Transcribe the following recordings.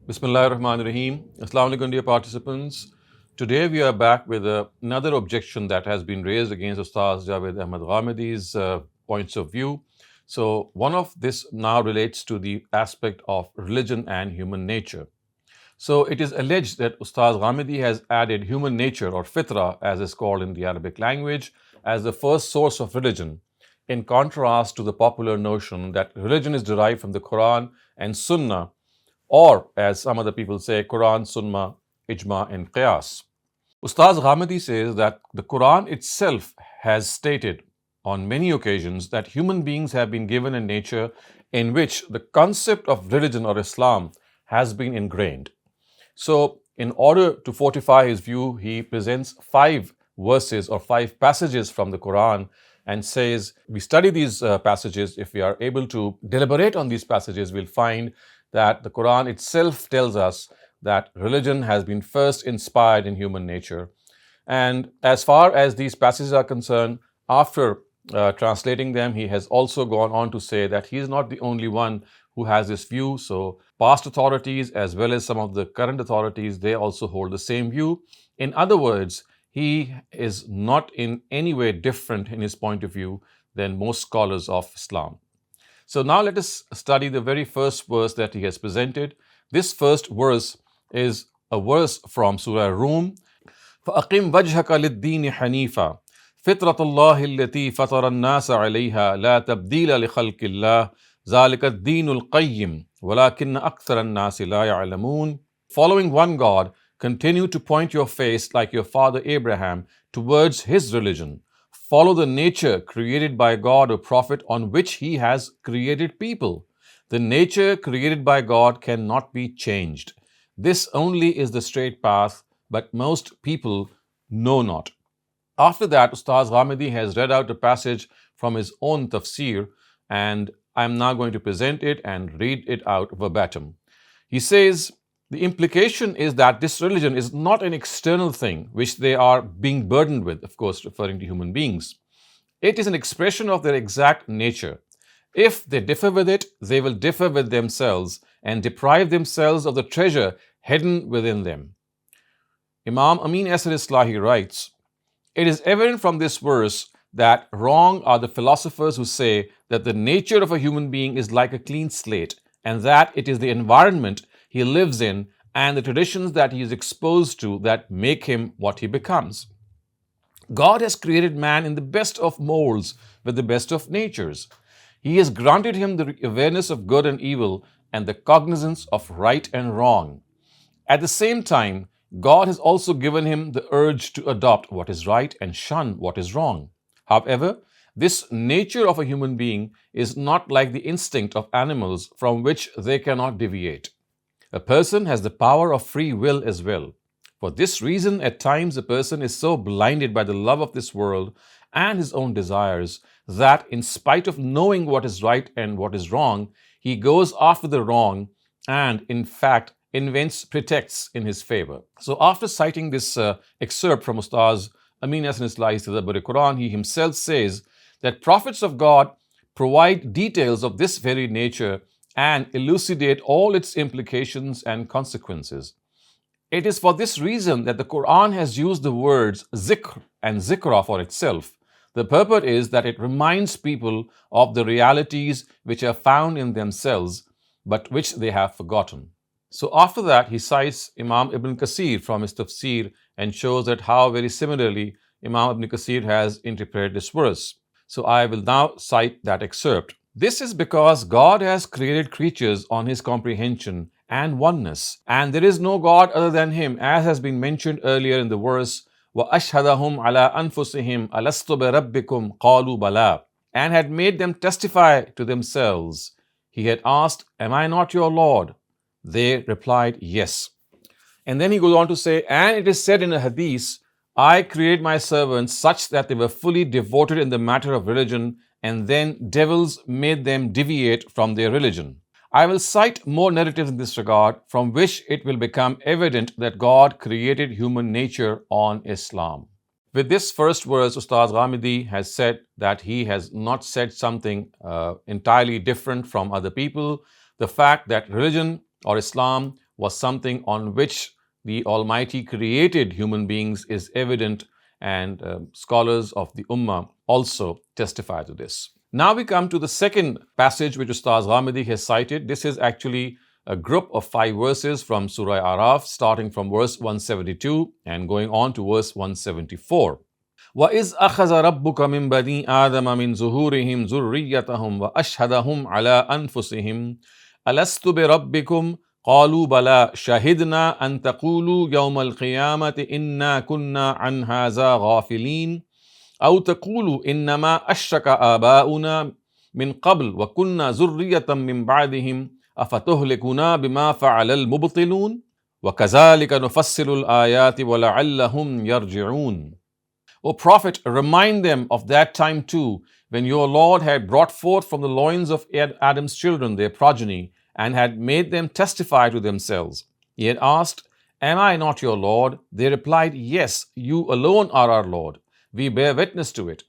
Bismillahirrahmanirrahim. Assalamu alaikum, dear participants. Today we are back with another objection that has been raised against Ustaz Javed Ahmed Ghamidi's points of view. So one of this now relates to the aspect of religion and human nature. So it is alleged that Ustaz Ghamidi has added human nature, or fitra as is called in the Arabic language, as the first source of religion, in contrast to the popular notion that religion is derived from the Quran and Sunnah, or as some other people say, Quran, Sunnah, Ijma, and Qiyas. Ustaz Ghamidi says that the Quran itself has stated on many occasions that human beings have been given a nature in which the concept of religion or Islam has been ingrained. So, in order to fortify his view, he presents 5 verses or 5 passages from the Quran and says, we study these passages. If we are able to deliberate on these passages, we'll find that the Quran itself tells us that religion has been first inspired in human nature. And as far as these passages are concerned, after translating them, he has also gone on to say that he is not the only one who has this view. So past authorities as well as some of the current authorities, they also hold the same view. In other words, he is not in any way different in his point of view than most scholars of Islam. So now let us study the very first verse that he has presented. This first verse is a verse from Surah Rum. فَأَقِمْ وَجْهَكَ لِلدِّينِ حَنِيفًا فِطْرَةَ اللَّهِ الَّتِي فَطَرَ النَّاسَ عَلَيْهَا لَا تَبْدِيلَ لِخَلْقِ اللَّهِ ذَلِكَ الدِّينُ الْقَيِّمُ وَلَكِنَّ أَكْثَرَ النَّاسِ لَا يَعْلَمُونَ. Following one God, continue to point your face like your father Abraham towards his religion. Follow the nature created by God or Prophet on which he has created people. The nature created by God cannot be changed. This only is the straight path, but most people know not. After that, Ustaz Ghamidi has read out a passage from his own tafsir, and I am now going to present it and read it out verbatim. He says, the implication is that this religion is not an external thing which they are being burdened with, of course, referring to human beings. It is an expression of their exact nature. If they differ with it, they will differ with themselves and deprive themselves of the treasure hidden within them. Imam Amin Islahi writes, it is evident from this verse that wrong are the philosophers who say that the nature of a human being is like a clean slate, and that it is the environment he lives in and the traditions that he is exposed to that make him what he becomes. God has created man in the best of molds with the best of natures. He has granted him the awareness of good and evil and the cognizance of right and wrong. At the same time, God has also given him the urge to adopt what is right and shun what is wrong. However, this nature of a human being is not like the instinct of animals from which they cannot deviate. A person has the power of free will as well. For this reason, at times a person is so blinded by the love of this world and his own desires that in spite of knowing what is right and what is wrong, he goes after the wrong and in fact invents pretexts in his favor. So after citing this excerpt from Ustaz Amin Islahi's Tadabbur Quran, he himself says that prophets of God provide details of this very nature and elucidate all its implications and consequences. It is for this reason that the Quran has used the words zikr and zikra for itself. The purport is that it reminds people of the realities which are found in themselves, but which they have forgotten. So after that, he cites Imam Ibn Kathir from his tafsir and shows that how very similarly Imam Ibn Kathir has interpreted this verse. So I will now cite that excerpt. This is because God has created creatures on his comprehension and oneness, and there is no God other than him, as has been mentioned earlier in the verse, وَأَشْهَدَهُمْ عَلَىٰ أَنفُسِهِمْ أَلَسْتُ بِرَبِّكُمْ قَالُوا بَلَىٰ, and had made them testify to themselves. He had asked, am I not your Lord? They replied, yes. And then he goes on to say, and it is said in a hadith, I created my servants such that they were fully devoted in the matter of religion, and then devils made them deviate from their religion. I will cite more narratives in this regard, from which it will become evident that God created human nature on Islam. With this first verse, Ustaz Ghamidi has said that he has not said something entirely different from other people. The fact that religion or Islam was something on which the Almighty created human beings is evident, and scholars of the Ummah also testify to this. Now we come to the second passage which Ustaz Ghamidi has cited. This is actually a group of 5 verses from Surah Araf, starting from verse 172 and going on to verse 174. وَإِذْ أَخَذَ رَبُّكَ مِنْ بَنِي آدَمَ مِنْ زُهُورِهِمْ ذُرِّيَّتَهُمْ وَأَشْهَدَهُمْ عَلَىٰ أَنفُسِهِمْ أَلَسْتُ بِرَبِّكُمْ قَالُوا بَلَىٰ شَهِدْنَا أَن تَقُولُوا يَوْمَ الْقِيَامَةِ إِنَّا كُنَّا عَنْ هَٰذَا غَافِلِينَ أَوْ تَقُولُوا إِنَّمَا أَشْرَكَ آبَاؤُنَا مِنْ قَبْلُ وَكُنَّا ذُرِّيَّةً مِنْ بَعْدِهِمْ أَفَتُهْلِكُنَا بِمَا فَعَلَ الْمُبْطِلُونَ وَكَذَلِكَ نُفَصِّلُ الْآيَاتِ وَلَعَلَّهُمْ يَرْجِعُونَ. O Prophet, remind them of that time too, when your Lord had brought forth from the loins of Adam's children their progeny, and had made them testify to themselves. He had asked, Am I not your Lord? They replied, Yes, you alone are our Lord. We bear witness to it.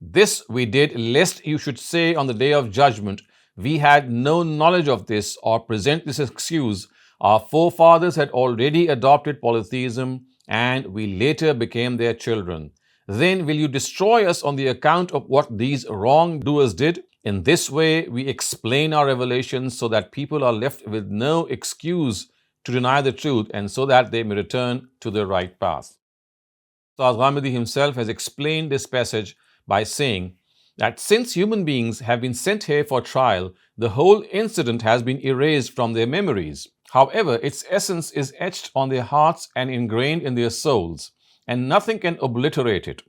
This we did lest you should say on the day of judgment, We had no knowledge of this, or present this excuse. Our forefathers had already adopted polytheism, and we later became their children. Then will you destroy us on the account of what these wrongdoers did? In this way, we explain our revelations so that people are left with no excuse to deny the truth, and so that they may return to the right path. Ustaz Ghamidi himself has explained this passage by saying that since human beings have been sent here for trial, the whole incident has been erased from their memories. However, its essence is etched on their hearts and ingrained in their souls, and nothing can obliterate it.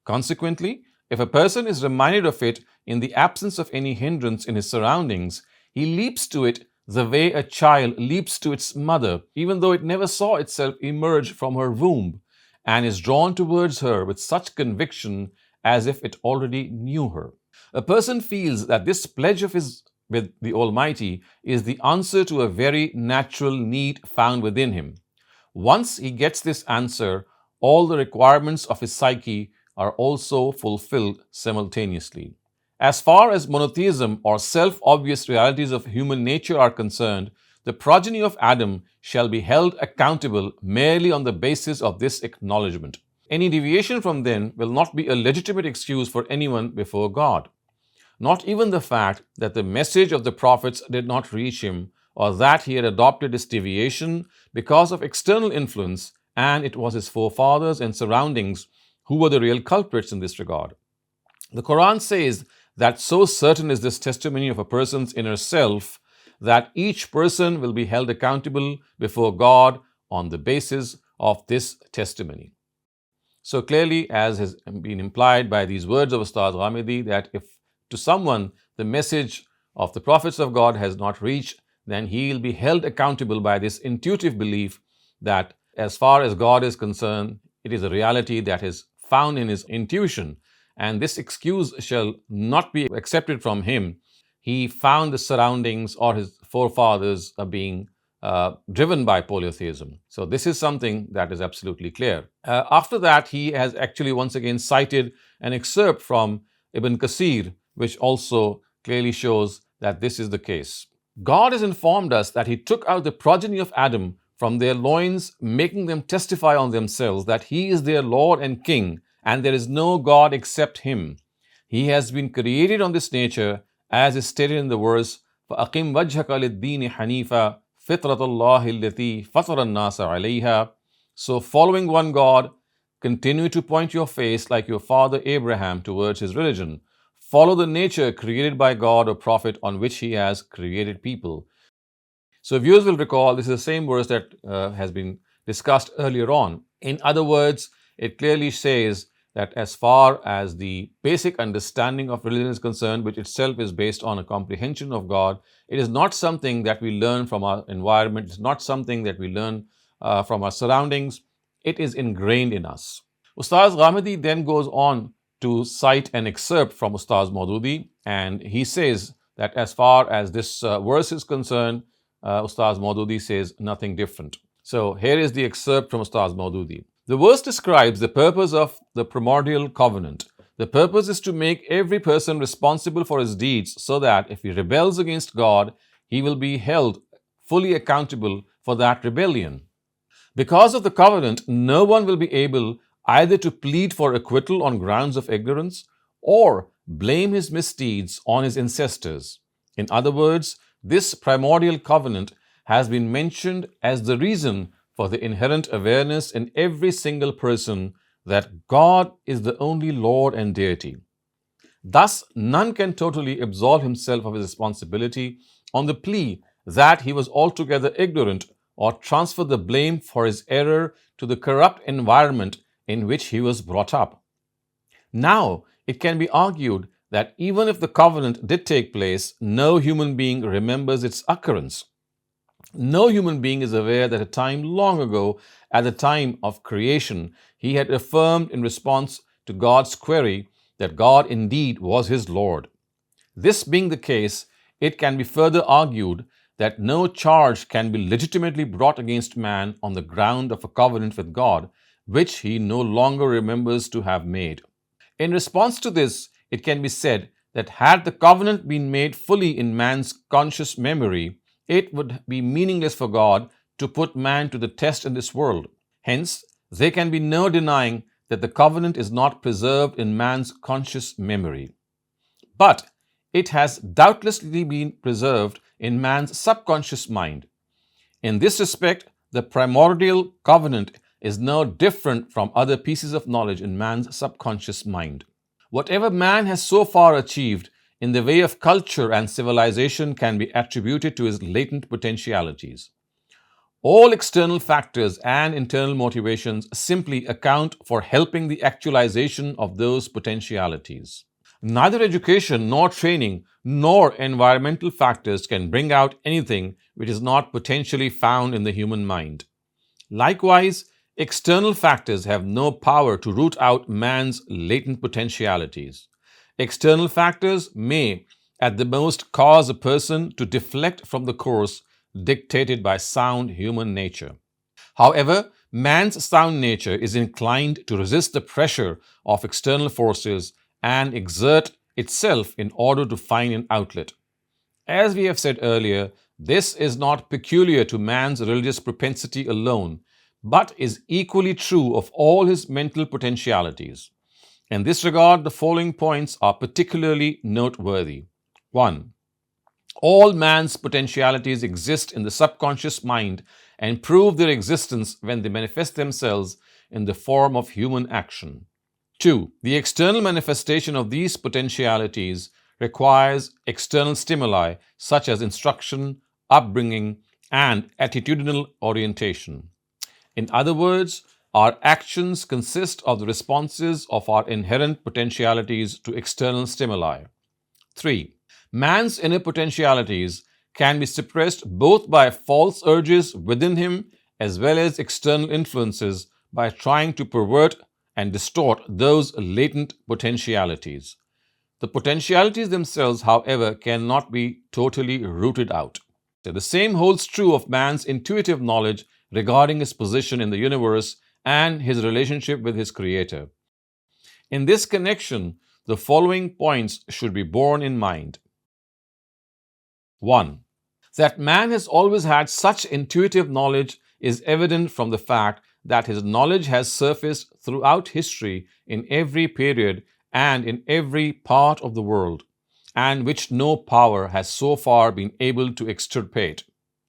Consequently, if a person is reminded of it in the absence of any hindrance in his surroundings, he leaps to it the way a child leaps to its mother, even though it never saw itself emerge from her womb, and is drawn towards her with such conviction as if it already knew her. A person feels that this pledge of his with the Almighty is the answer to a very natural need found within him. Once he gets this answer, all the requirements of his psyche are also fulfilled simultaneously. As far as monotheism or self-obvious realities of human nature are concerned, the progeny of Adam shall be held accountable merely on the basis of this acknowledgement. Any deviation from them will not be a legitimate excuse for anyone before God. Not even the fact that the message of the prophets did not reach him, or that he had adopted this deviation because of external influence, and it was his forefathers and surroundings who were the real culprits in this regard. The Quran says that so certain is this testimony of a person's inner self that each person will be held accountable before God on the basis of this testimony. So clearly, as has been implied by these words of Ustaz Ghamidi, that if to someone the message of the prophets of God has not reached, then he will be held accountable by this intuitive belief that as far as God is concerned, it is a reality that is found in his intuition, and this excuse shall not be accepted from him. He found the surroundings or his forefathers are being driven by polytheism. So this is something that is absolutely clear. After that, he has actually once again cited an excerpt from Ibn Kathir, which also clearly shows that this is the case. God has informed us that he took out the progeny of Adam from their loins, making them testify on themselves that he is their Lord and King, and there is no God except him. He has been created on this nature, as is stated in the verse, فَأَقِمْ وَجْهَكَ لِلدِّينِ حَنِيفًا فِطْرَةَ اللَّهِ الَّتِي فَطَرَ النَّاسَ عَلَيْهَا. So following one God, continue to point your face like your father Abraham towards his religion. Follow the nature created by God or Prophet on which he has created people. So viewers will recall this is the same verse that has been discussed earlier on. In other words, it clearly says that as far as the basic understanding of religion is concerned, which itself is based on a comprehension of God, it is not something that we learn from our environment. It's not something that we learn from our surroundings. It is ingrained in us. Ustaz Ghamidi then goes on to cite an excerpt from Ustaz Maududi, and he says that as far as this verse is concerned, Ustaz Maududi says nothing different. So here is the excerpt from Ustaz Maududi. The verse describes the purpose of the primordial covenant. The purpose is to make every person responsible for his deeds so that if he rebels against God, he will be held fully accountable for that rebellion. Because of the covenant, no one will be able either to plead for acquittal on grounds of ignorance or blame his misdeeds on his ancestors. In other words, this primordial covenant has been mentioned as the reason for the inherent awareness in every single person that God is the only Lord and deity. Thus, none can totally absolve himself of his responsibility on the plea that he was altogether ignorant or transfer the blame for his error to the corrupt environment in which he was brought up. Now, it can be argued that even if the covenant did take place, no human being remembers its occurrence. No human being is aware that a time long ago, at the time of creation, he had affirmed in response to God's query that God indeed was his Lord. This being the case, it can be further argued that no charge can be legitimately brought against man on the ground of a covenant with God, which he no longer remembers to have made. In response to this, it can be said that had the covenant been made fully in man's conscious memory, it would be meaningless for God to put man to the test in this world. Hence, there can be no denying that the covenant is not preserved in man's conscious memory. But it has doubtlessly been preserved in man's subconscious mind. In this respect, the primordial covenant is no different from other pieces of knowledge in man's subconscious mind. Whatever man has so far achieved in the way of culture and civilization can be attributed to his latent potentialities. All external factors and internal motivations simply account for helping the actualization of those potentialities. Neither education nor training nor environmental factors can bring out anything which is not potentially found in the human mind. Likewise, external factors have no power to root out man's latent potentialities. External factors may, at the most, cause a person to deflect from the course dictated by sound human nature. However, man's sound nature is inclined to resist the pressure of external forces and exert itself in order to find an outlet. As we have said earlier, this is not peculiar to man's religious propensity alone, but is equally true of all his mental potentialities. In this regard, the following points are particularly noteworthy. 1. All man's potentialities exist in the subconscious mind and prove their existence when they manifest themselves in the form of human action. 2. The external manifestation of these potentialities requires external stimuli such as instruction, upbringing, and attitudinal orientation. In other words, our actions consist of the responses of our inherent potentialities to external stimuli. 3. Man's inner potentialities can be suppressed both by false urges within him as well as external influences by trying to pervert and distort those latent potentialities. The potentialities themselves, however, cannot be totally rooted out. The same holds true of man's intuitive knowledge regarding his position in the universe and his relationship with his Creator. In this connection, the following points should be borne in mind. 1. That man has always had such intuitive knowledge is evident from the fact that his knowledge has surfaced throughout history in every period and in every part of the world, and which no power has so far been able to extirpate.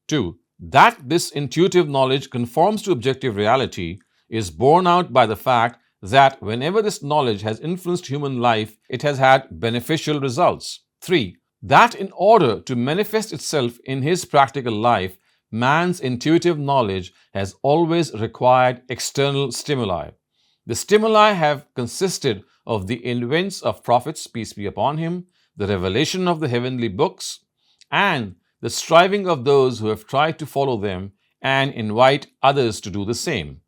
2. That this intuitive knowledge conforms to objective reality is borne out by the fact that whenever this knowledge has influenced human life, it has had beneficial results. 3. That in order to manifest itself in his practical life, man's intuitive knowledge has always required external stimuli. The stimuli have consisted of the events of prophets, peace be upon him, the revelation of the heavenly books, and the striving of those who have tried to follow them and invite others to do the same.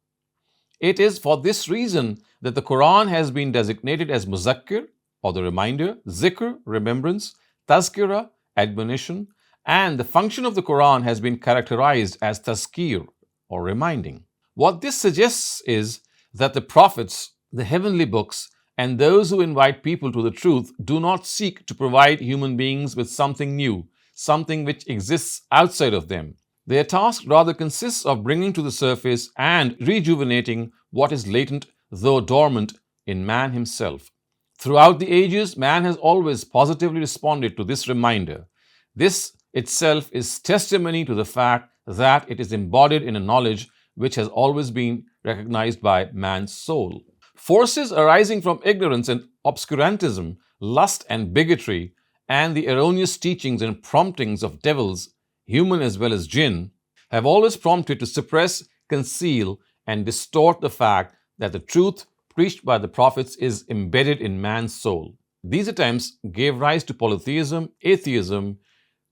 It is for this reason that the Quran has been designated as Muzakkir, or the reminder, Zikr, remembrance, Tazkira, admonition, and the function of the Quran has been characterized as Tazkir, or reminding. What this suggests is that the prophets, the heavenly books, and those who invite people to the truth do not seek to provide human beings with something new, something which exists outside of them. Their task rather consists of bringing to the surface and rejuvenating what is latent, though dormant, in man himself. Throughout the ages, man has always positively responded to this reminder. This itself is testimony to the fact that it is embodied in a knowledge which has always been recognized by man's soul. Forces arising from ignorance and obscurantism, lust and bigotry, and the erroneous teachings and promptings of devils, human as well as jinn, have always prompted to suppress, conceal, and distort the fact that the truth preached by the prophets is embedded in man's soul. These attempts gave rise to polytheism, atheism,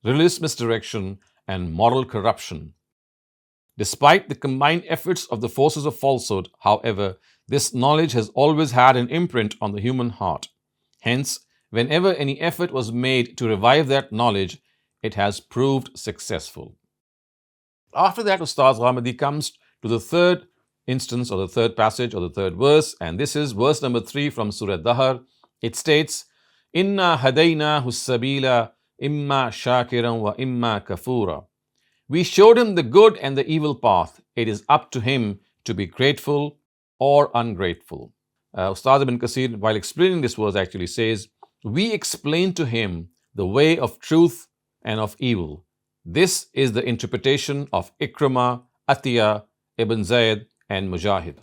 religious misdirection, and moral corruption. Despite the combined efforts of the forces of falsehood, however, this knowledge has always had an imprint on the human heart. Hence, whenever any effort was made to revive that knowledge, it has proved successful. After that, Ustaz Ghamidi comes to the third instance or the third passage or the third verse, and this is verse number 3 from Surah Dahr. It states, Inna hadaynahu sabila imma shakiran wa imma kafura. We showed him the good and the evil path. It is up to him to be grateful or ungrateful. Ustad ibn Kasir, while explaining this verse, actually says, we explained to him the way of truth and of evil. This is the interpretation of Ikrimah, Atiyah, Ibn Zayd, and Mujahid.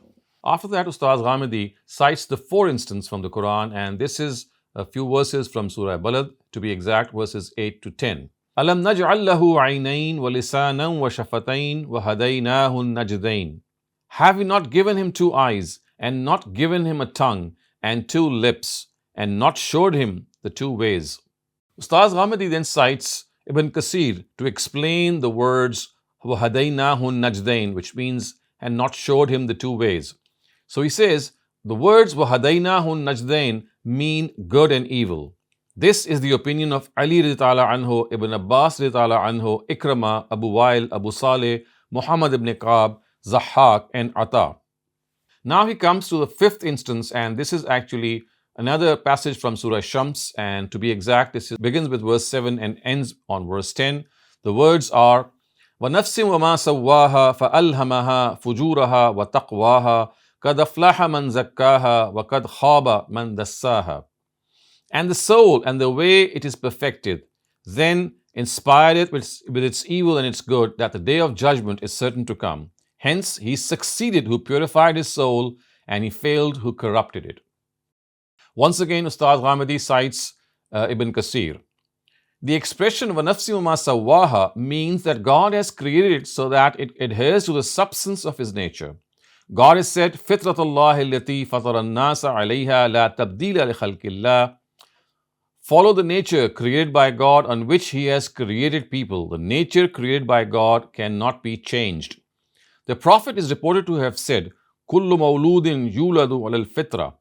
After that, Ustaz Ghamidi cites the 4 instances from the Quran, and this is a few verses from Surah Balad, to be exact, verses 8 to 10. Alam naj'al lahu 'aynayn wa lisanan wa shafatayn wa hadaynahu an-najdayn. Have we not given him 2 eyes, and not given him a tongue, and 2 lips, and not showed him the 2 ways? Ustaz Ghamidi then cites Ibn Kasir to explain the words wa hadaynahu an-najdayn, which means and not showed him the 2 ways. So he says the words wa hadaynahu an-najdayn mean good and evil. This is the opinion of Ali radhiyallahu anhu, Ibn Abbas radhiyallahu anhu, Ikrimah, Abu Wail, Abu Saleh, Muhammad ibn Ka'b, Zahhak, and Ata. Now he comes to the 5th instance, and this is actually another passage from Surah Shams, and to be exact, this begins with verse 7 and ends on verse 10. The words are, وَنَفْسٍ وَمَا سَوَّاهَا فَأَلْهَمَهَا فُجُورَهَا وَتَقْوَاهَا قَدْ أَفْلَحَ مَنْ زَكَّاهَا وَقَدْ خَابَ مَنْ دَسَّاهَا. And the soul and the way it is perfected, then inspired it with its evil and its good, that the day of judgment is certain to come. Hence, he succeeded who purified his soul, and he failed who corrupted it. Once again, Ustaz Ghamidi cites Ibn Kasir. The expression وَنَفْسٍ وَمَا سَوَّاهَا means that God has created it so that it adheres to the substance of His nature. God has said, فِطْرَةَ اللَّهِ الَّتِي فَطَرَ النَّاسَ عَلَيْهَا لَا تَبْدِيلَ لِخَلْقِ اللَّهِ. Follow the nature created by God on which He has created people. The nature created by God cannot be changed. The Prophet is reported to have said, كُلُّ مَوْلُودٍ يُولَدُ عَلَى الْفِطْرَةِ.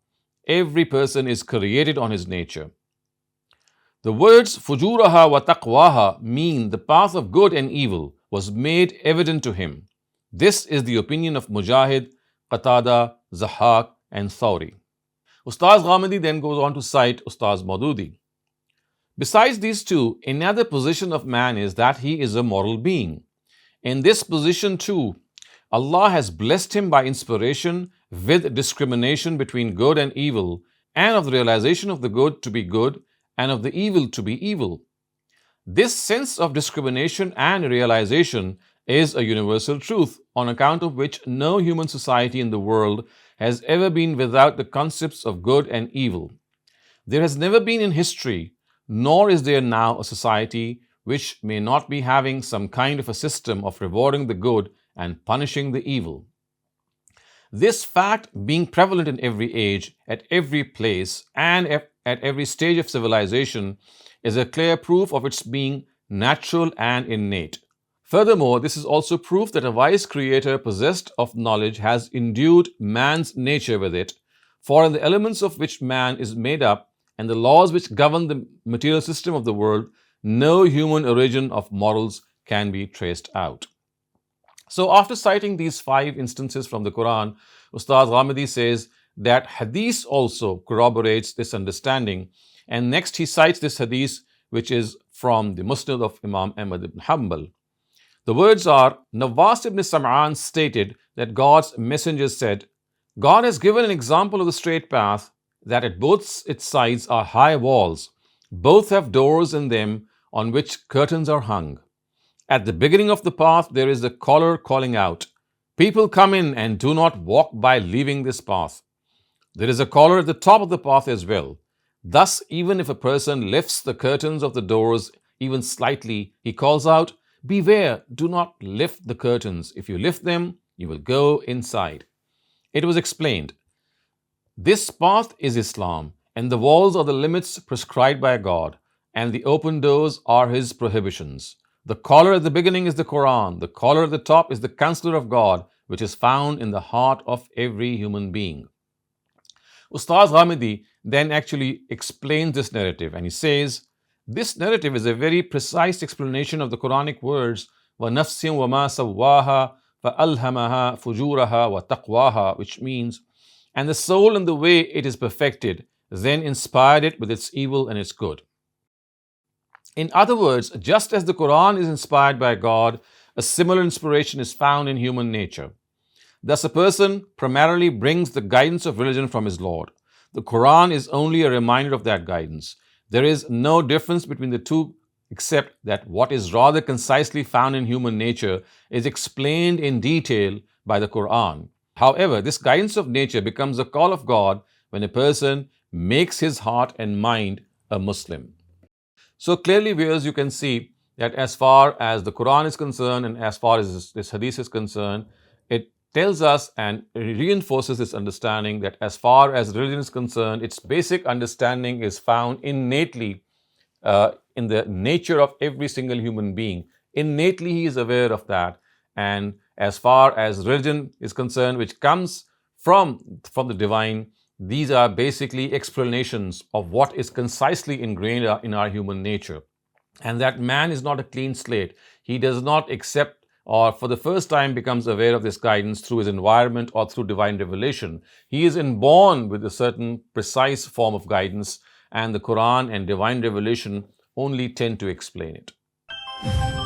Every person is created on his nature. The words fujuraha wa taqwaha mean the path of good and evil was made evident to him. This is the opinion of Mujahid, Qatada, Zahhak, and Thawri. Ustaz Ghamidi then goes on to cite Ustaz Maududi. Besides these 2, another position of man is that he is a moral being. In this position too, Allah has blessed him by inspiration with discrimination between good and evil, and of the realization of the good to be good and of the evil to be evil. This sense of discrimination and realization is a universal truth, on account of which no human society in the world has ever been without the concepts of good and evil. There has never been in history, nor is there now, a society which may not be having some kind of a system of rewarding the good and punishing the evil. This fact being prevalent in every age, at every place, and at every stage of civilization is a clear proof of its being natural and innate. Furthermore, this is also proof that a wise creator possessed of knowledge has endued man's nature with it, for in the elements of which man is made up and the laws which govern the material system of the world, no human origin of morals can be traced out. So after citing these 5 instances from the Quran, Ustaz Ghamidi says that hadith also corroborates this understanding, and next he cites this hadith which is from the Musnad of Imam Ahmad ibn Hanbal. The words are, Nawas ibn Sam'an stated that God's messenger said, God has given an example of the straight path, that at both its sides are high walls. Both have doors in them on which curtains are hung. At the beginning of the path there is a caller calling out, people come in and do not walk by leaving this path. There is a caller at the top of the path as well. Thus, even if a person lifts the curtains of the doors even slightly, he calls out, beware, do not lift the curtains. If you lift them, you will go inside. It was explained, this path is Islam, and the walls are the limits prescribed by God, and the open doors are His prohibitions. The caller at the beginning is the Quran. The caller at the top is the counselor of God, which is found in the heart of every human being. Ustaz Ghamidi then actually explains this narrative, and he says, this narrative is a very precise explanation of the Quranic words, وَنَفْسٍ وَمَا سَوَّاهَا فَأَلْهَمَهَا فُجُورَهَا وَتَقْوَاهَا, which means, and the soul in the way it is perfected, then inspired it with its evil and its good. In other words, just as the Quran is inspired by God, a similar inspiration is found in human nature. Thus, a person primarily brings the guidance of religion from his Lord. The Quran is only a reminder of that guidance. There is no difference between the two, except that what is rather concisely found in human nature is explained in detail by the Quran. However, this guidance of nature becomes a call of God when a person makes his heart and mind a Muslim. So clearly, viewers, you can see that as far as the Quran is concerned and as far as this hadith is concerned, it tells us and reinforces this understanding that as far as religion is concerned, its basic understanding is found innately in the nature of every single human being. Innately, he is aware of that. And as far as religion is concerned, which comes from the divine, these are basically explanations of what is concisely ingrained in our human nature. And that man is not a clean slate. He does not accept or for the first time becomes aware of this guidance through his environment or through divine revelation. He is inborn with a certain precise form of guidance, and the Quran and divine revelation only tend to explain it.